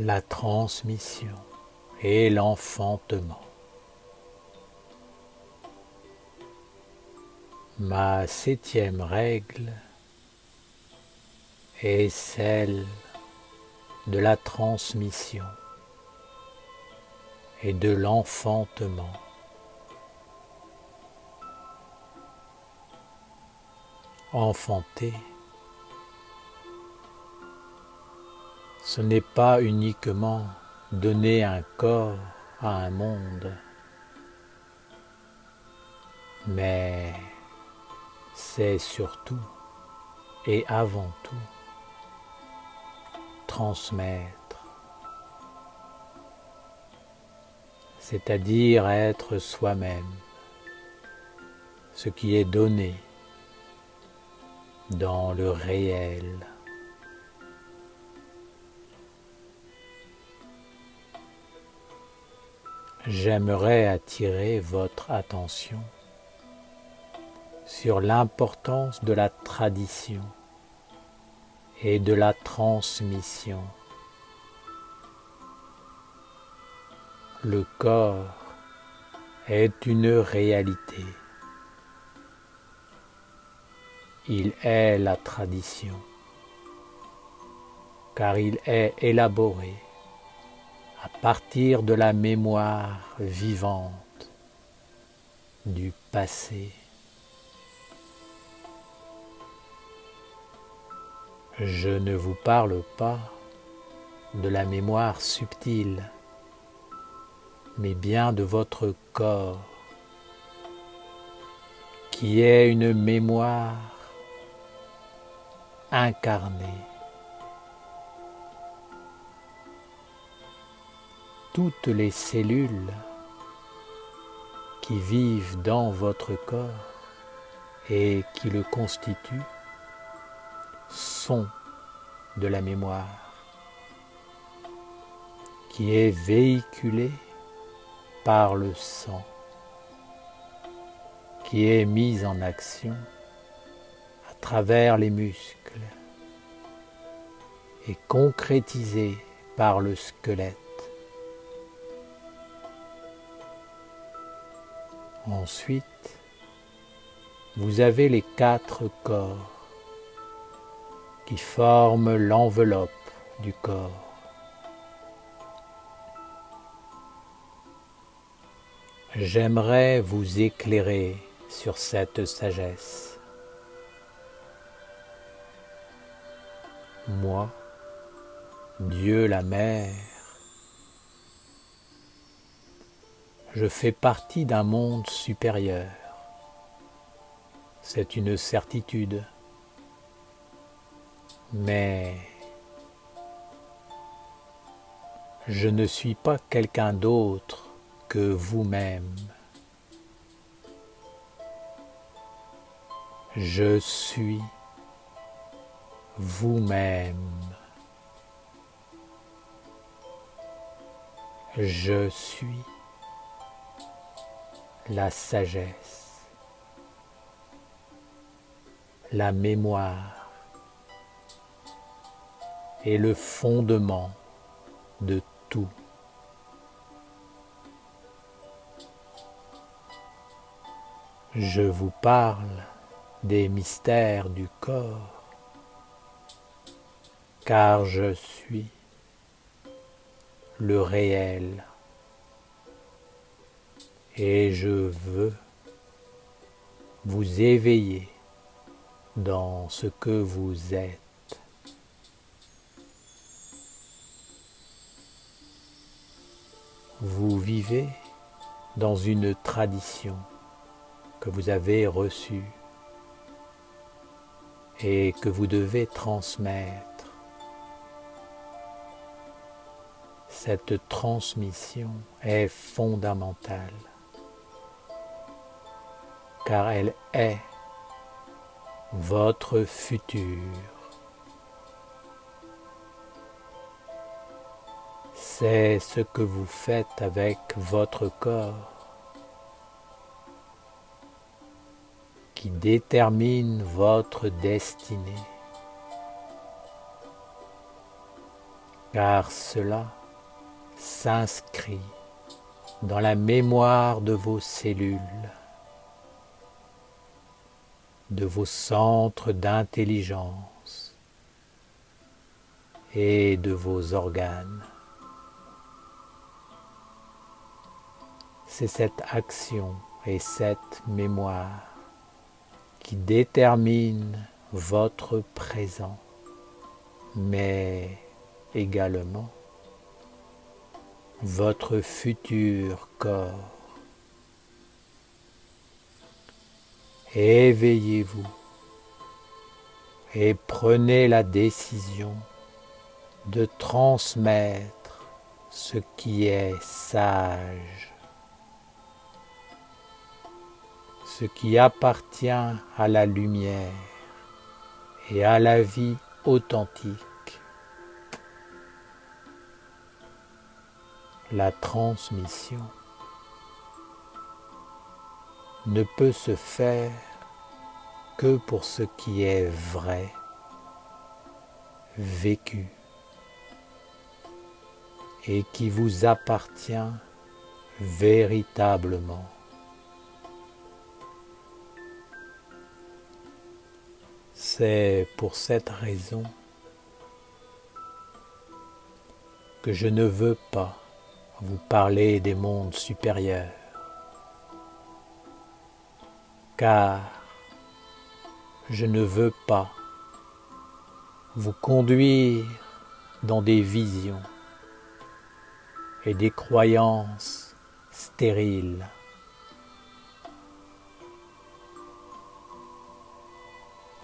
la transmission et l'enfantement. Ma 7e règle est celle de la transmission et de l'enfantement. Enfanter, ce n'est pas uniquement donner un corps à un monde, mais c'est surtout et avant tout transmettre, c'est-à-dire être soi-même, ce qui est donné dans le réel. J'aimerais attirer votre attention sur l'importance de la tradition et de la transmission. Le corps est une réalité. Il est la tradition, car il est élaboré à partir de la mémoire vivante du passé. Je ne vous parle pas de la mémoire subtile, mais bien de votre corps, qui est une mémoire incarnée. Toutes les cellules qui vivent dans votre corps et qui le constituent sont de la mémoire qui est véhiculée par le sang, qui est mise en action à travers les muscles et concrétisée par le squelette. Ensuite, vous avez les 4 corps qui forment l'enveloppe du corps. J'aimerais vous éclairer sur cette sagesse. Moi, Dieu la Mère, je fais partie d'un monde supérieur. C'est une certitude. Mais je ne suis pas quelqu'un d'autre que vous-même. Je suis vous-même. Je suis la sagesse, la mémoire et le fondement de tout. Je vous parle des mystères du corps, car je suis le réel et je veux vous éveiller dans ce que vous êtes. Vous vivez dans une tradition que vous avez reçue et que vous devez transmettre. Cette transmission est fondamentale car elle est votre futur. C'est ce que vous faites avec votre corps qui détermine votre destinée. car cela s'inscrit dans la mémoire de vos cellules, de vos centres d'intelligence et de vos organes. C'est cette action et cette mémoire qui déterminent votre présent, mais également votre futur corps. Éveillez-vous et prenez la décision de transmettre ce qui est sage, ce qui appartient à la lumière et à la vie authentique. La transmission ne peut se faire que pour ce qui est vrai, vécu, et qui vous appartient véritablement. C'est pour cette raison que je ne veux pas vous parler des mondes supérieurs, car je ne veux pas vous conduire dans des visions et des croyances stériles.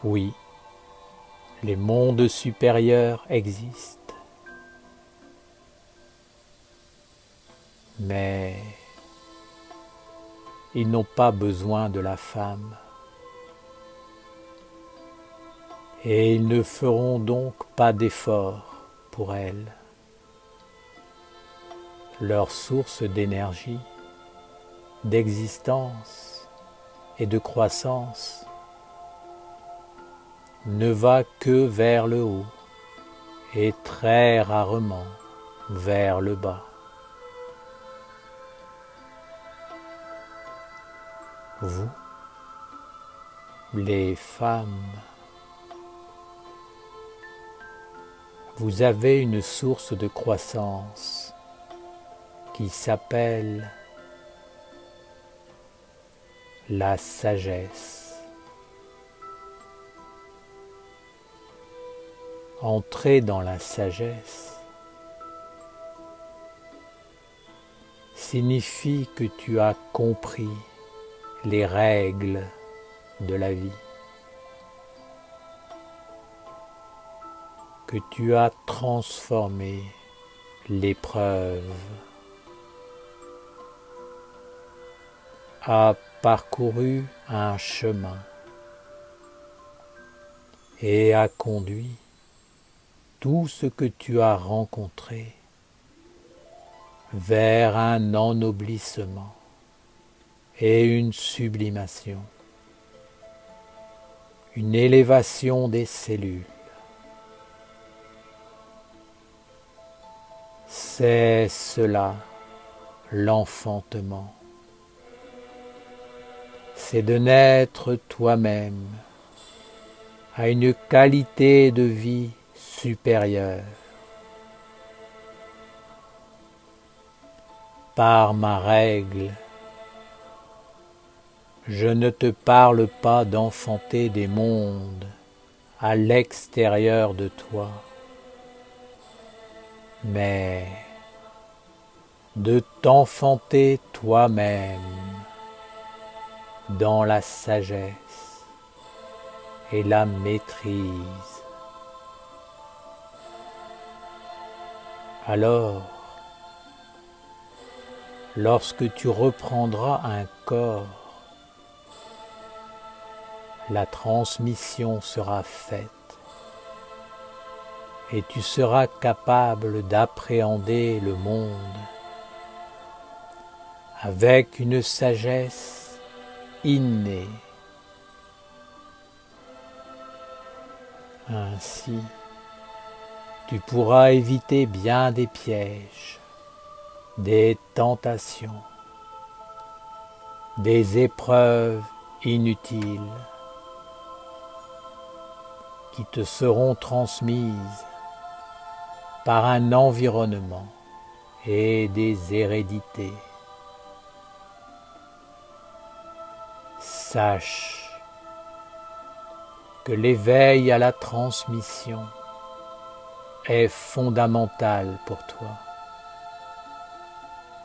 Oui, les mondes supérieurs existent, mais ils n'ont pas besoin de la femme. Et ils ne feront donc pas d'efforts pour elle. Leur source d'énergie, d'existence et de croissance ne va que vers le haut et très rarement vers le bas. Vous, les femmes, vous avez une source de croissance qui s'appelle la sagesse. Entrer dans la sagesse signifie que tu as compris les règles de la vie, que tu as transformé l'épreuve, as parcouru un chemin et as conduit tout ce que tu as rencontré vers un ennoblissement et une sublimation, une élévation des cellules. C'est cela, l'enfantement. C'est de naître toi-même à une qualité de vie supérieure. Par ma règle, je ne te parle pas d'enfanter des mondes à l'extérieur de toi, mais de t'enfanter toi-même dans la sagesse et la maîtrise. Alors, lorsque tu reprendras un corps, la transmission sera faite et tu seras capable d'appréhender le monde avec une sagesse innée. Ainsi, tu pourras éviter bien des pièges, des tentations, des épreuves inutiles qui te seront transmises par un environnement et des hérédités. Sache que l'éveil à la transmission est fondamental pour toi.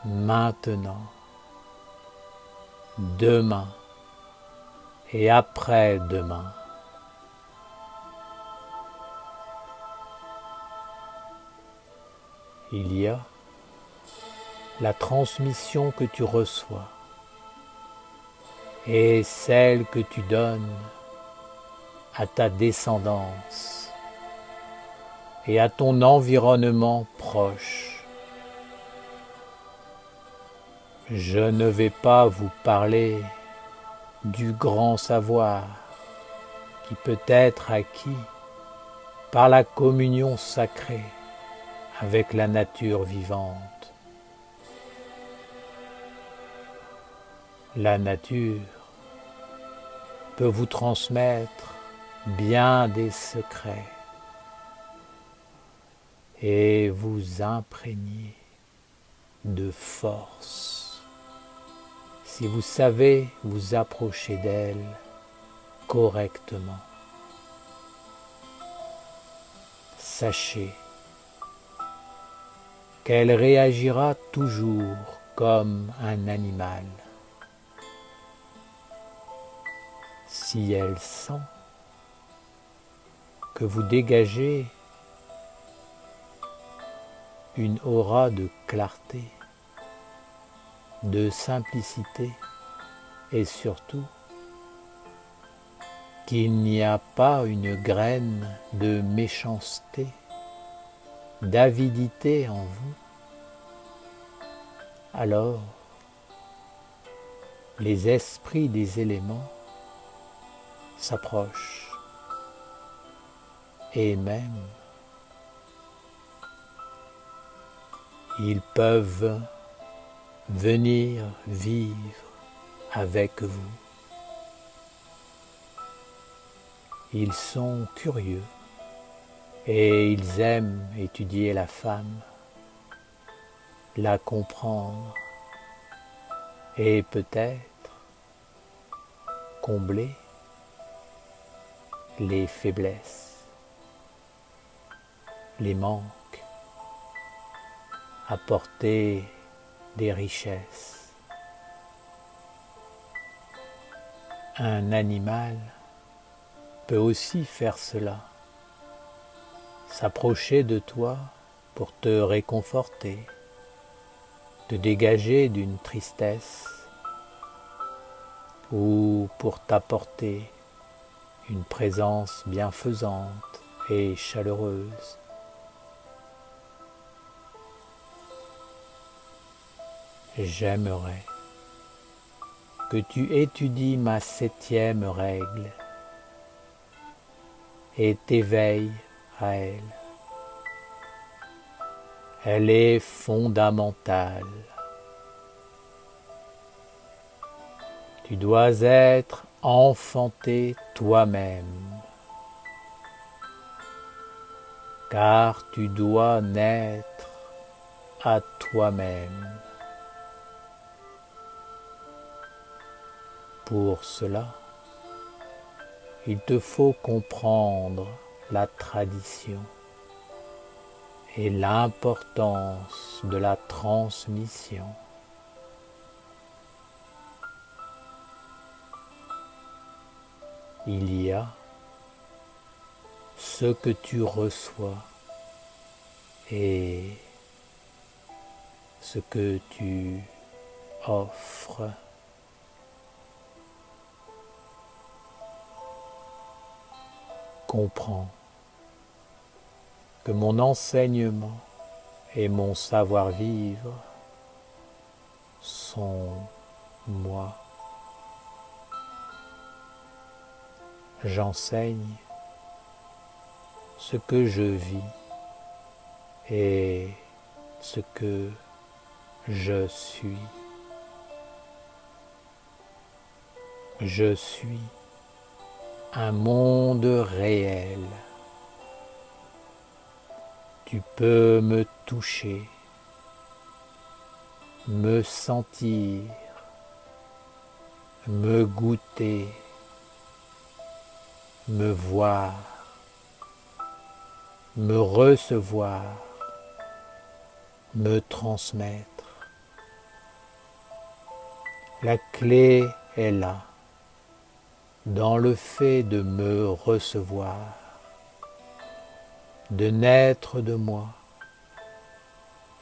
Maintenant, demain et après-demain. Il y a la transmission que tu reçois et celle que tu donnes à ta descendance et à ton environnement proche. Je ne vais pas vous parler du grand savoir qui peut être acquis par la communion sacrée avec la nature vivante. La nature peut vous transmettre bien des secrets et vous imprégner de force si vous savez vous approcher d'elle correctement. Sachez qu'elle réagira toujours comme un animal. Si elle sent que vous dégagez une aura de clarté, de simplicité et surtout qu'il n'y a pas une graine de méchanceté, d'avidité en vous, alors les esprits des éléments s'approchent et même ils peuvent venir vivre avec vous. Ils sont curieux et ils aiment étudier la femme, la comprendre et peut-être combler les faiblesses, les manques, apporter des richesses. Un animal peut aussi faire cela, s'approcher de toi pour te réconforter, te dégager d'une tristesse ou pour t'apporter une présence bienfaisante et chaleureuse. J'aimerais que tu étudies ma 7e règle et t'éveilles à elle. Elle est fondamentale. Tu dois être enfanté toi-même, car tu dois naître à toi-même. Pour cela, il te faut comprendre la tradition et l'importance de la transmission. Il y a ce que tu reçois et ce que tu offres. Comprends que mon enseignement et mon savoir-vivre sont moi. J'enseigne ce que je vis et ce que je suis. Je suis un monde réel. Tu peux me toucher, me sentir, me goûter, me voir, me recevoir, me transmettre. La clé est là, dans le fait de me recevoir, de naître de moi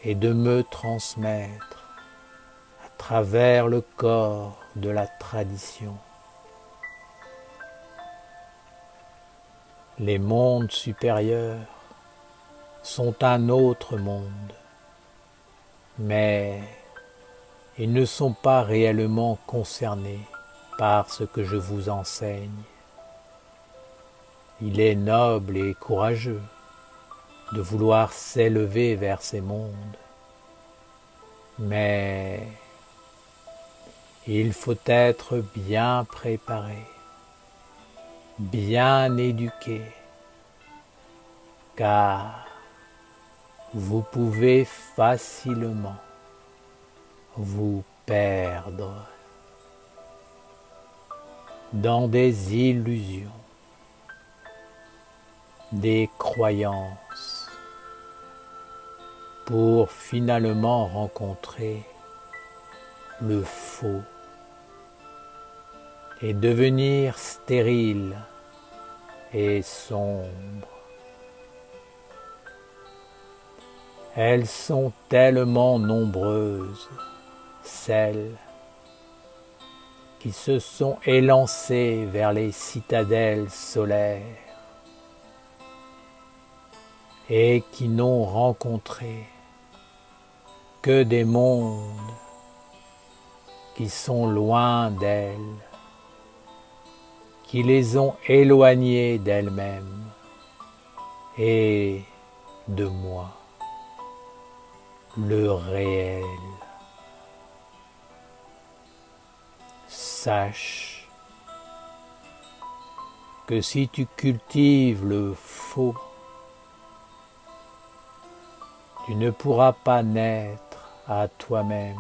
et de me transmettre à travers le corps de la tradition. Les mondes supérieurs sont un autre monde, mais ils ne sont pas réellement concernés par ce que je vous enseigne. Il est noble et courageux de vouloir s'élever vers ces mondes, mais il faut être bien préparé, bien éduqué, car vous pouvez facilement vous perdre dans des illusions, des croyances, pour finalement rencontrer le faux et devenir stérile et sombre. Elles sont tellement nombreuses, celles qui se sont élancées vers les citadelles solaires et qui n'ont rencontré que des mondes qui sont loin d'elles, qui les ont éloignées d'elles-mêmes et de moi, le réel. Sache que si tu cultives le faux, tu ne pourras pas naître à toi-même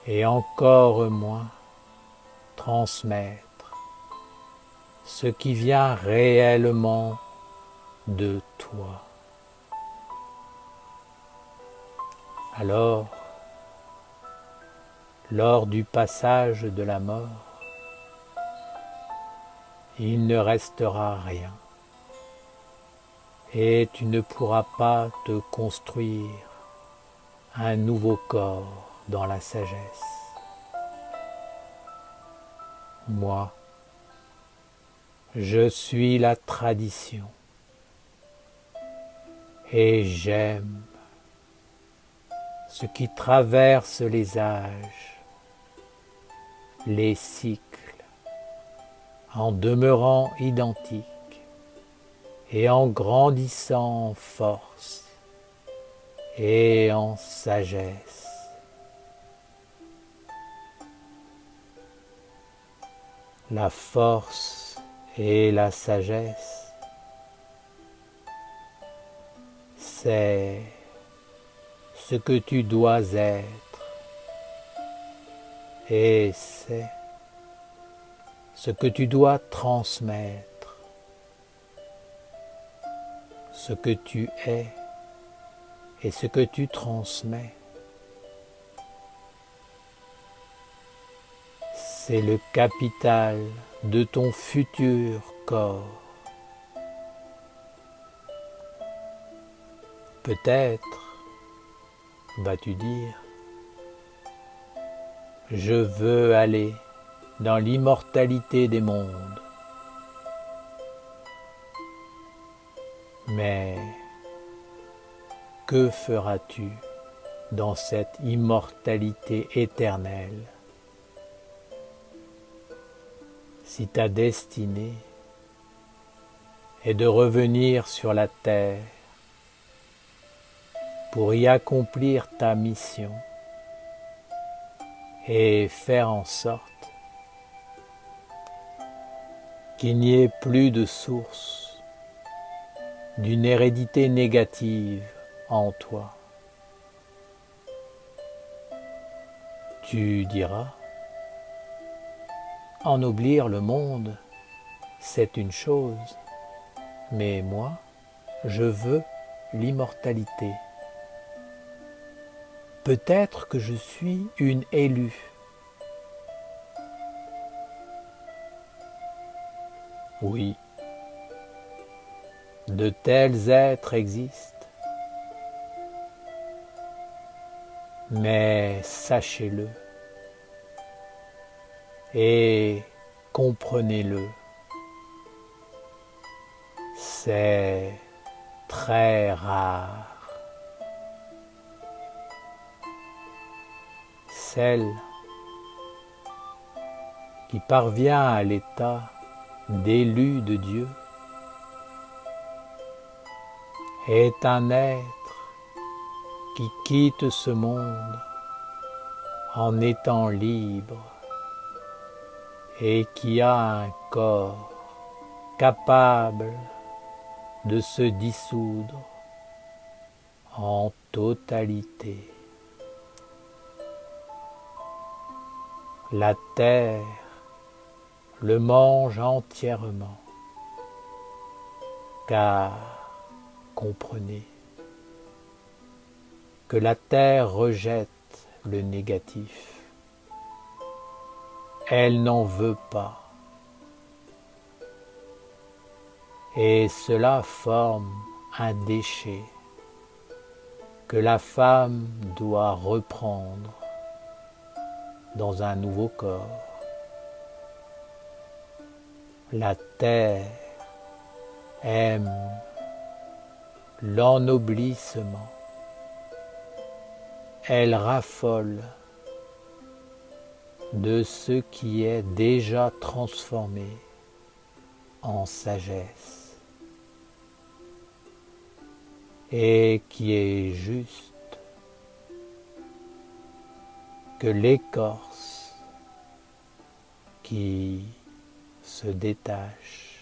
et encore moins transmettre ce qui vient réellement de toi. Alors, lors du passage de la mort, il ne restera rien et tu ne pourras pas te construire un nouveau corps dans la sagesse. Moi, je suis la tradition et j'aime ce qui traverse les âges, les cycles, en demeurant identique et en grandissant en force et en sagesse. La force et la sagesse, c'est ce que tu dois être et c'est ce que tu dois transmettre, ce que tu es et ce que tu transmets. C'est le capital de ton futur corps. Peut-être vas-tu dire, je veux aller dans l'immortalité des mondes. Mais que feras-tu dans cette immortalité éternelle si ta destinée est de revenir sur la terre pour y accomplir ta mission et faire en sorte qu'il n'y ait plus de source d'une hérédité négative en toi. Tu diras, ennoblir le monde, c'est une chose, mais moi, je veux l'immortalité. Peut-être que je suis une élue. Oui, de tels êtres existent, mais sachez-le et comprenez-le, c'est très rare. Celle qui parvient à l'état d'élu de Dieu est un être qui quitte ce monde en étant libre et qui a un corps capable de se dissoudre en totalité. La terre le mange entièrement, car comprenez que la terre rejette le négatif. Elle n'en veut pas. Et cela forme un déchet que la femme doit reprendre dans un nouveau corps. La terre aime l'ennoblissement. Elle raffole de ce qui est déjà transformé en sagesse et qui est juste que l'écorce qui se détache